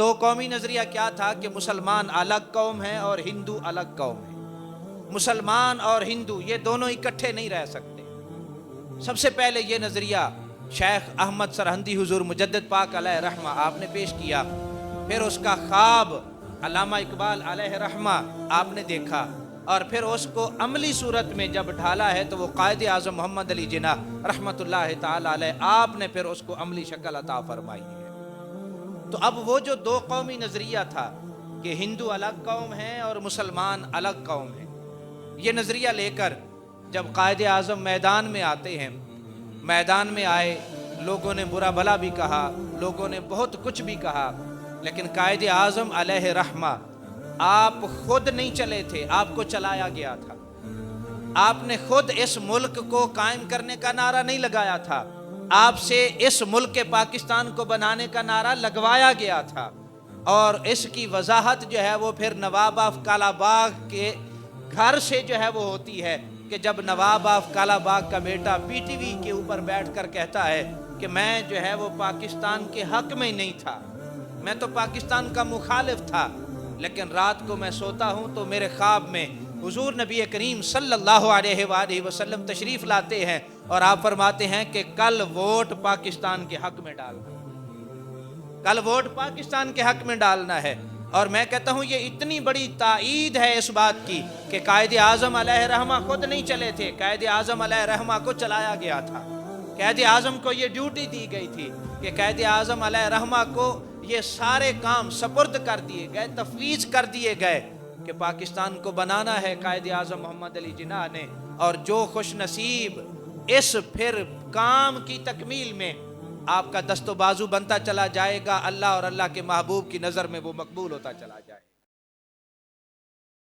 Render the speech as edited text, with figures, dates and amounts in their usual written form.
دو قومی نظریہ کیا تھا کہ مسلمان الگ قوم ہے اور ہندو الگ قوم ہے، مسلمان اور ہندو یہ دونوں اکٹھے نہیں رہ سکتے۔ سب سے پہلے یہ نظریہ شیخ احمد سرہندی حضور مجدد پاک علیہ رحمہ آپ نے پیش کیا، پھر اس کا خواب علامہ اقبال علیہ رحمہ آپ نے دیکھا، اور پھر اس کو عملی صورت میں جب ڈھالا ہے تو وہ قائد اعظم محمد علی جناح رحمۃ اللہ تعالی علیہ آپ نے پھر اس کو عملی شکل عطا فرمائی ہے۔ تو اب وہ جو دو قومی نظریہ تھا کہ ہندو الگ قوم ہے اور مسلمان الگ قوم ہے، یہ نظریہ لے کر جب قائد اعظم میدان میں آتے ہیں، میدان میں آئے، لوگوں نے برا بھلا بھی کہا، لوگوں نے بہت کچھ بھی کہا، لیکن قائد اعظم علیہ رحمہ آپ خود نہیں چلے تھے، آپ کو چلایا گیا تھا۔ آپ نے خود اس ملک کو قائم کرنے کا نعرہ نہیں لگایا تھا، آپ سے اس ملک کے پاکستان کو بنانے کا نعرہ لگوایا گیا تھا، اور اس کی وضاحت جو ہے وہ پھر نواب آف کالا باغ کے گھر سے جو ہے وہ ہوتی ہے کہ جب نواب آف کالا باغ کا بیٹا پی ٹی وی کے اوپر بیٹھ کر کہتا ہے کہ میں جو ہے وہ پاکستان کے حق میں نہیں تھا، میں تو پاکستان کا مخالف تھا، لیکن رات کو میں سوتا ہوں تو میرے خواب میں حضور نبی کریم صلی اللہ علیہ وآلہ وسلم تشریف لاتے ہیں اور آپ فرماتے ہیں کہ کل ووٹ پاکستان کے حق میں ڈالنا، کل ووٹ پاکستان کے حق میں ڈالنا ہے۔ اور میں کہتا ہوں یہ اتنی بڑی تائید ہے اس بات کی کہ قائد اعظم علیہ رحمہ خود نہیں چلے تھے، قائد اعظم علیہ رحمہ کو چلایا گیا تھا۔ قائد اعظم کو یہ ڈیوٹی دی گئی تھی کہ قائد اعظم علیہ رحمہ کو یہ سارے کام سپرد کر دیے گئے، تفویض کر دیے گئے کہ پاکستان کو بنانا ہے قائد اعظم محمد علی جناح نے، اور جو خوش نصیب اس پھر کام کی تکمیل میں آپ کا دست و بازو بنتا چلا جائے گا، اللہ اور اللہ کے محبوب کی نظر میں وہ مقبول ہوتا چلا جائے گا۔